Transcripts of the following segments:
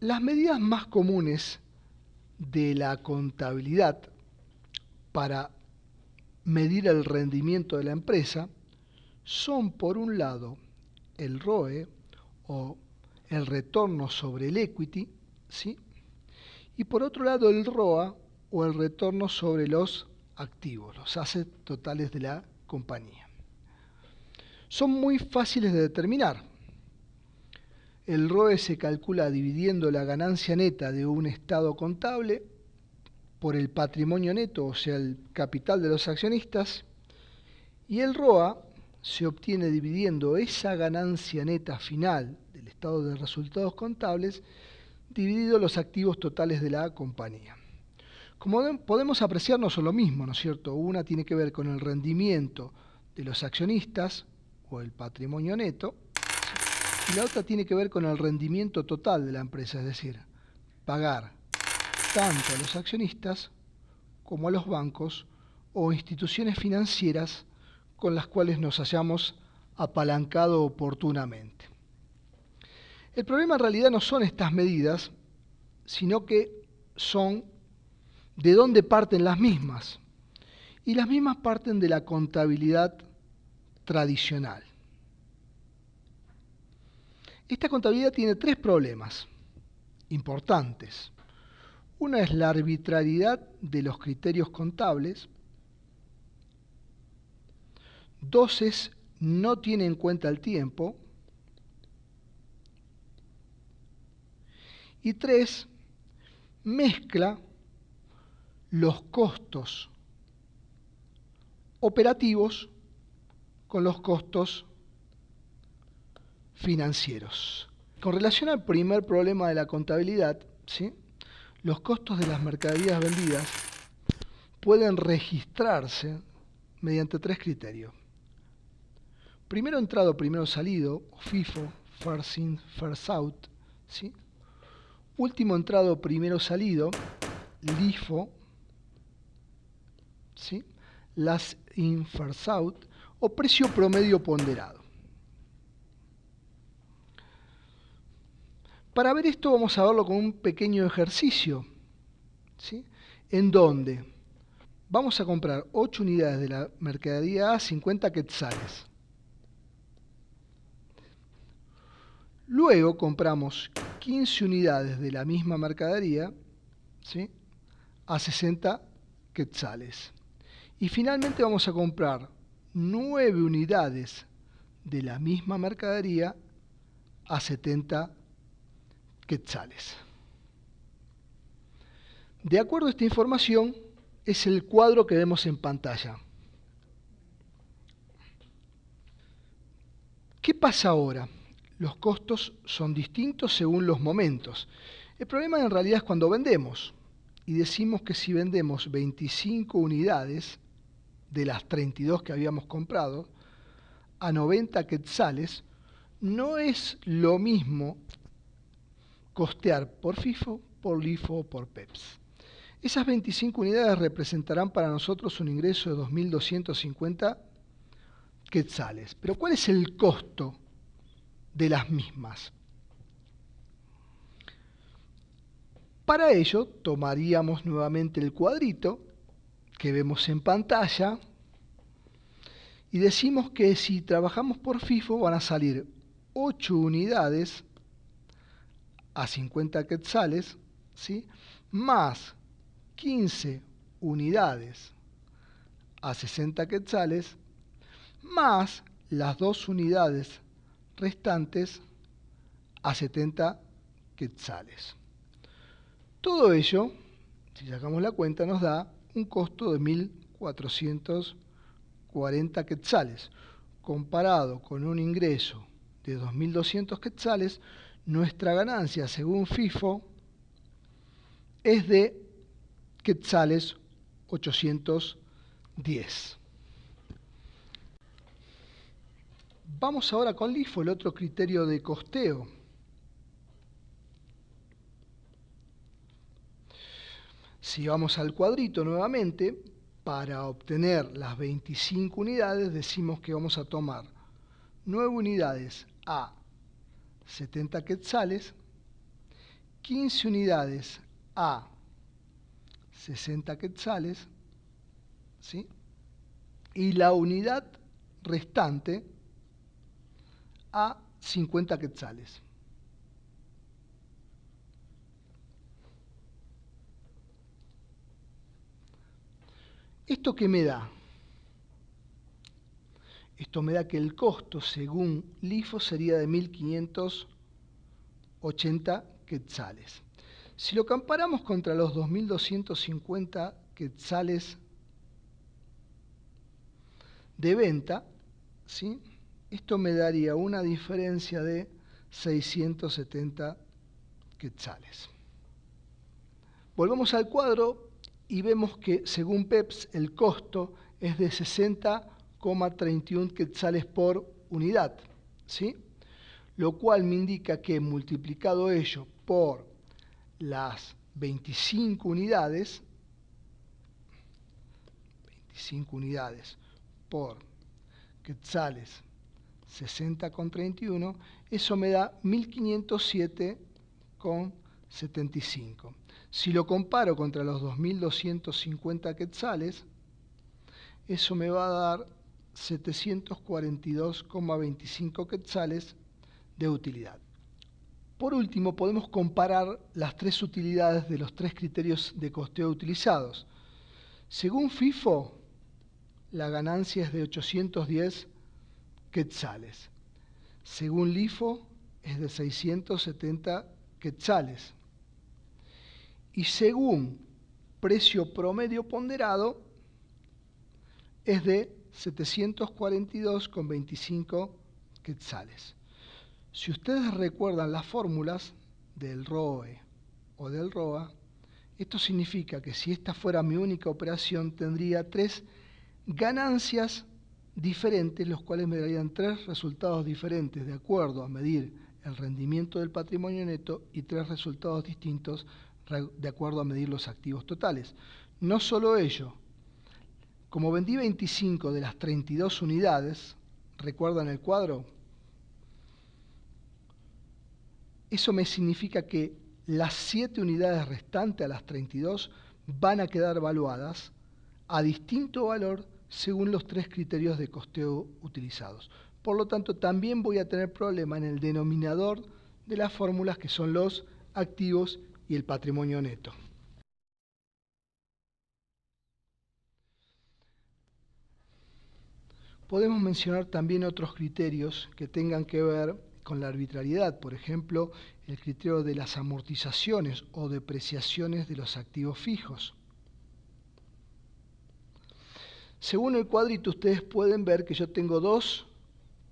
Las medidas más comunes de la contabilidad para medir el rendimiento de la empresa son, por un lado, el ROE o el retorno sobre el equity, ¿sí? Y por otro lado el ROA o el retorno sobre los activos, los assets totales de la compañía. Son muy fáciles de determinar. El ROE se calcula dividiendo la ganancia neta de un estado contable por el patrimonio neto, o sea, el capital de los accionistas, y el ROA se obtiene dividiendo esa ganancia neta final del estado de resultados contables dividido los activos totales de la compañía. Como podemos apreciar, no son lo mismo, ¿no es cierto? Una tiene que ver con el rendimiento de los accionistas o el patrimonio neto, y la otra tiene que ver con el rendimiento total de la empresa, es decir, pagar tanto a los accionistas como a los bancos o instituciones financieras con las cuales nos hayamos apalancado oportunamente. El problema en realidad no son estas medidas, sino que son de dónde parten las mismas. Y las mismas parten de la contabilidad tradicional. Esta contabilidad tiene tres problemas importantes. Una es la arbitrariedad de los criterios contables. Dos es no tiene en cuenta el tiempo. Y tres, mezcla los costos operativos con los costos financieros. Con relación al primer problema de la contabilidad, ¿sí?, los costos de las mercaderías vendidas pueden registrarse mediante tres criterios. Primero entrado, primero salido, o FIFO, First In, First Out, ¿sí? Último entrado, primero salido, LIFO, ¿sí? Last In, First Out, o precio promedio ponderado. Para ver esto vamos a verlo con un pequeño ejercicio, ¿sí?, en donde vamos a comprar 8 unidades de la mercadería A a 50 quetzales. Luego compramos 15 unidades de la misma mercadería, ¿sí?, a 60 quetzales. Y finalmente vamos a comprar 9 unidades de la misma mercadería a 70 quetzales. De acuerdo a esta información, es el cuadro que vemos en pantalla. ¿Qué pasa ahora? Los costos son distintos según los momentos. El problema en realidad es cuando vendemos. Y decimos que si vendemos 25 unidades de las 32 que habíamos comprado a 90 quetzales, no es lo mismo costear por FIFO, por LIFO o por PEPS. Esas 25 unidades representarán para nosotros un ingreso de 2.250 quetzales. Pero ¿cuál es el costo de las mismas? Para ello tomaríamos nuevamente el cuadrito que vemos en pantalla y decimos que si trabajamos por FIFO van a salir 8 unidades a 50 quetzales, ¿sí?, más 15 unidades a 60 quetzales, más las 2 unidades restantes a 70 quetzales. Todo ello, si sacamos la cuenta, nos da un costo de 1.440 quetzales. Comparado con un ingreso de 2.200 quetzales, nuestra ganancia, según FIFO, es de quetzales 810. Vamos ahora con LIFO, el otro criterio de costeo. Si vamos al cuadrito nuevamente, para obtener las 25 unidades, decimos que vamos a tomar 9 unidades a 70 quetzales 15 unidades a 60 quetzales, ¿sí? Y la unidad restante a 50 quetzales. ¿Esto qué me da? Esto me da que el costo, según LIFO, sería de 1.580 quetzales. Si lo comparamos contra los 2.250 quetzales de venta, ¿sí? Esto me daría una diferencia de 670 quetzales. Volvemos al cuadro y vemos que, según PEPS, el costo es de 60,31 quetzales por unidad, ¿sí? Lo cual me indica que, multiplicado ello por las 25 unidades por quetzales 60,31, eso me da 1.507,75. Si lo comparo contra los 2.250 quetzales, eso me va a dar 742,25 quetzales de utilidad. Por último, podemos comparar las tres utilidades de los tres criterios de costeo utilizados. Según FIFO, la ganancia es de 810 quetzales. Según LIFO, es de 670 quetzales. Y según precio promedio ponderado, es de 742,25 quetzales. Si ustedes recuerdan las fórmulas del ROE o del ROA, esto significa que si esta fuera mi única operación, tendría tres ganancias diferentes, los cuales me darían tres resultados diferentes de acuerdo a medir el rendimiento del patrimonio neto y tres resultados distintos de acuerdo a medir los activos totales. No solo ello, como vendí 25 de las 32 unidades, ¿recuerdan el cuadro? Eso me significa que las 7 unidades restantes a las 32 van a quedar valuadas a distinto valor según los tres criterios de costeo utilizados. Por lo tanto, también voy a tener problema en el denominador de las fórmulas, que son los activos y el patrimonio neto. Podemos mencionar también otros criterios que tengan que ver con la arbitrariedad, por ejemplo, el criterio de las amortizaciones o depreciaciones de los activos fijos. Según el cuadrito, ustedes pueden ver que yo tengo dos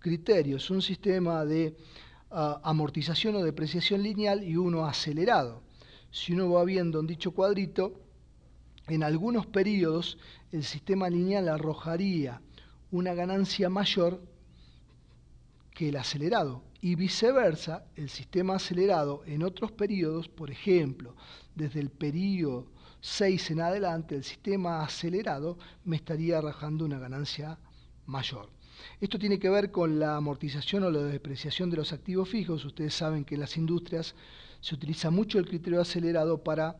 criterios, un sistema de amortización o depreciación lineal y uno acelerado. Si uno va viendo en dicho cuadrito, en algunos periodos el sistema lineal arrojaría una ganancia mayor que el acelerado y viceversa, el sistema acelerado en otros periodos, por ejemplo, desde el periodo 6 en adelante, el sistema acelerado me estaría arrojando una ganancia mayor. Esto tiene que ver con la amortización o la depreciación de los activos fijos. Ustedes saben que en las industrias se utiliza mucho el criterio acelerado para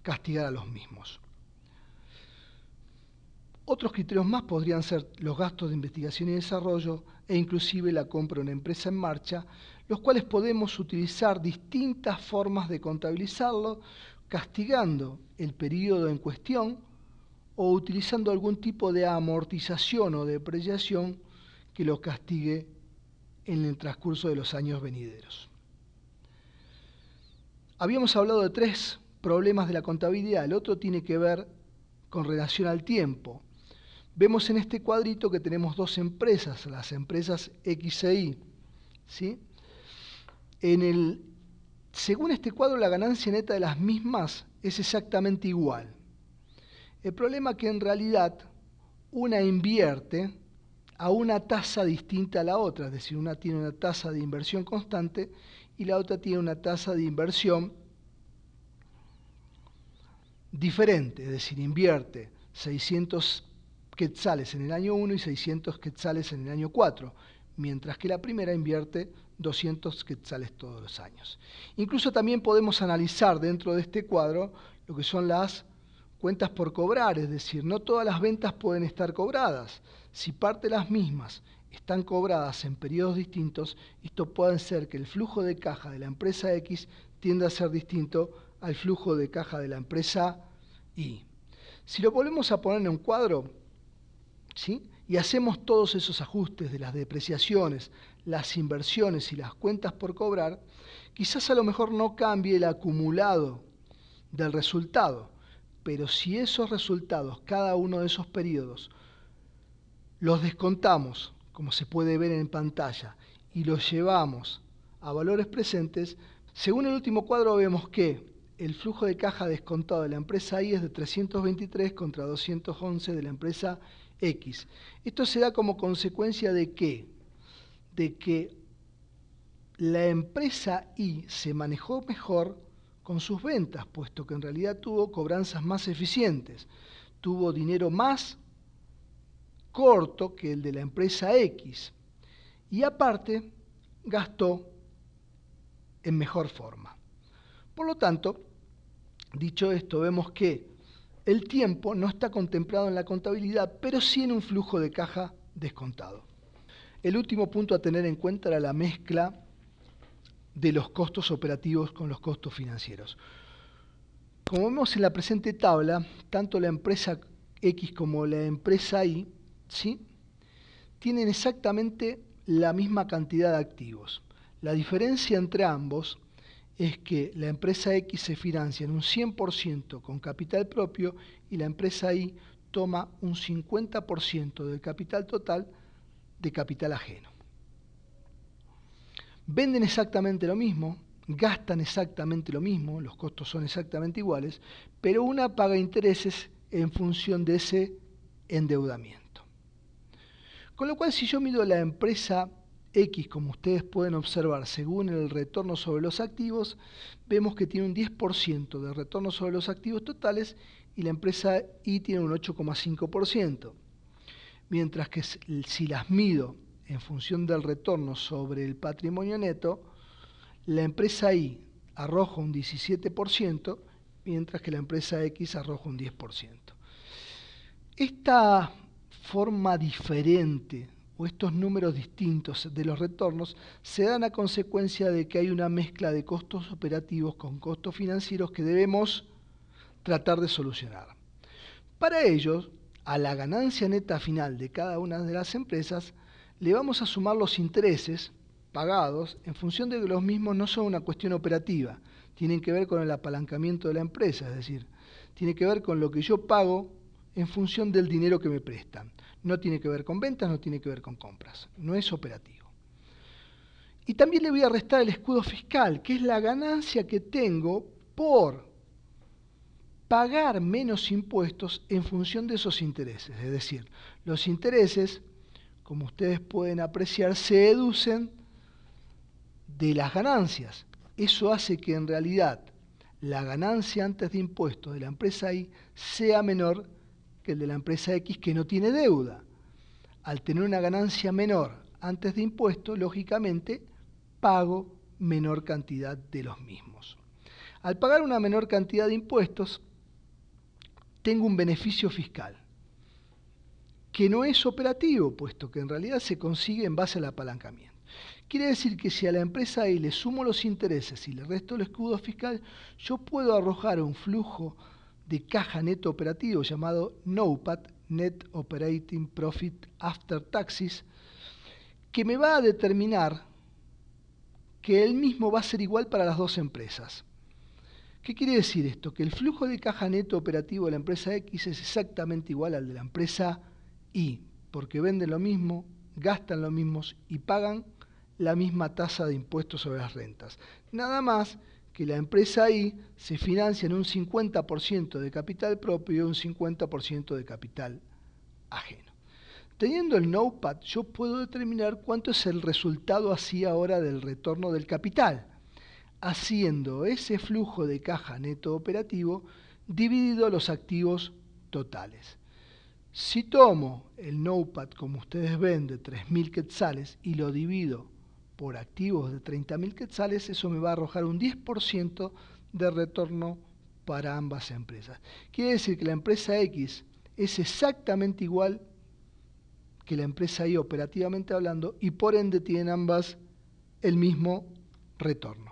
castigar a los mismos. Otros criterios más podrían ser los gastos de investigación y desarrollo e inclusive la compra de una empresa en marcha, los cuales podemos utilizar distintas formas de contabilizarlo, castigando el periodo en cuestión o utilizando algún tipo de amortización o depreciación que lo castigue en el transcurso de los años venideros. Habíamos hablado de tres problemas de la contabilidad. El otro tiene que ver con relación al tiempo. Vemos en este cuadrito que tenemos dos empresas, las empresas X e Y, ¿sí? Según este cuadro, la ganancia neta de las mismas es exactamente igual. El problema es que en realidad una invierte a una tasa distinta a la otra, es decir, una tiene una tasa de inversión constante y la otra tiene una tasa de inversión diferente, es decir, invierte 600 quetzales en el año 1 y 600 quetzales en el año 4, mientras que la primera invierte 200 quetzales todos los años. Incluso también podemos analizar dentro de este cuadro lo que son las cuentas por cobrar, es decir, no todas las ventas pueden estar cobradas. Si parte de las mismas están cobradas en periodos distintos, esto puede ser que el flujo de caja de la empresa X tienda a ser distinto al flujo de caja de la empresa Y. Si lo volvemos a poner en un cuadro, ¿sí?, y hacemos todos esos ajustes de las depreciaciones, las inversiones y las cuentas por cobrar, quizás a lo mejor no cambie el acumulado del resultado, pero si esos resultados, cada uno de esos periodos, los descontamos, como se puede ver en pantalla, y los llevamos a valores presentes, según el último cuadro vemos que el flujo de caja descontado de la empresa Y es de 323 contra 211 de la empresa X. Esto se da como consecuencia de ¿qué? De que la empresa Y se manejó mejor con sus ventas, puesto que en realidad tuvo cobranzas más eficientes, tuvo dinero más corto que el de la empresa X y aparte gastó en mejor forma. Por lo tanto, dicho esto, vemos que el tiempo no está contemplado en la contabilidad, pero sí en un flujo de caja descontado. El último punto a tener en cuenta era la mezcla de los costos operativos con los costos financieros. Como vemos en la presente tabla, tanto la empresa X como la empresa Y, ¿sí?, tienen exactamente la misma cantidad de activos. La diferencia entre ambos es que la empresa X se financia en un 100% con capital propio y la empresa Y toma un 50% del capital total de capital ajeno. Venden exactamente lo mismo, gastan exactamente lo mismo, los costos son exactamente iguales, pero una paga intereses en función de ese endeudamiento. Con lo cual, si yo mido la empresa X, como ustedes pueden observar, según el retorno sobre los activos, vemos que tiene un 10% de retorno sobre los activos totales y la empresa Y tiene un 8,5%. Mientras que si las mido en función del retorno sobre el patrimonio neto, la empresa Y arroja un 17%, mientras que la empresa X arroja un 10%. Esta forma diferente o estos números distintos de los retornos se dan a consecuencia de que hay una mezcla de costos operativos con costos financieros que debemos tratar de solucionar. Para ello, a la ganancia neta final de cada una de las empresas le vamos a sumar los intereses pagados en función de que los mismos no son una cuestión operativa, tienen que ver con el apalancamiento de la empresa, es decir, tiene que ver con lo que yo pago en función del dinero que me prestan. No tiene que ver con ventas, no tiene que ver con compras, no es operativo. Y también le voy a restar el escudo fiscal, que es la ganancia que tengo por pagar menos impuestos en función de esos intereses. Es decir, los intereses, como ustedes pueden apreciar, se deducen de las ganancias. Eso hace que en realidad la ganancia antes de impuestos de la empresa Y sea menor que el de la empresa X, que no tiene deuda. Al tener una ganancia menor antes de impuestos, lógicamente pago menor cantidad de los mismos. Al pagar una menor cantidad de impuestos, tengo un beneficio fiscal, que no es operativo, puesto que en realidad se consigue en base al apalancamiento. Quiere decir que si a la empresa Y le sumo los intereses y le resto el escudo fiscal, yo puedo arrojar un flujo de caja neto operativo llamado NOPAT, Net Operating Profit After Taxes, que me va a determinar que el mismo va a ser igual para las dos empresas. ¿Qué quiere decir esto? Que el flujo de caja neto operativo de la empresa X es exactamente igual al de la empresa Y, porque venden lo mismo, gastan lo mismo y pagan la misma tasa de impuestos sobre las rentas. Nada más que la empresa Y se financia en un 50% de capital propio y un 50% de capital ajeno. Teniendo el NOPAT, yo puedo determinar cuánto es el resultado así ahora del retorno del capital, haciendo ese flujo de caja neto operativo dividido los activos totales. Si tomo el NOPAT, como ustedes ven, de 3.000 quetzales y lo divido por activos de 30.000 quetzales, eso me va a arrojar un 10% de retorno para ambas empresas. Quiere decir que la empresa X es exactamente igual que la empresa Y operativamente hablando y por ende tienen ambas el mismo retorno.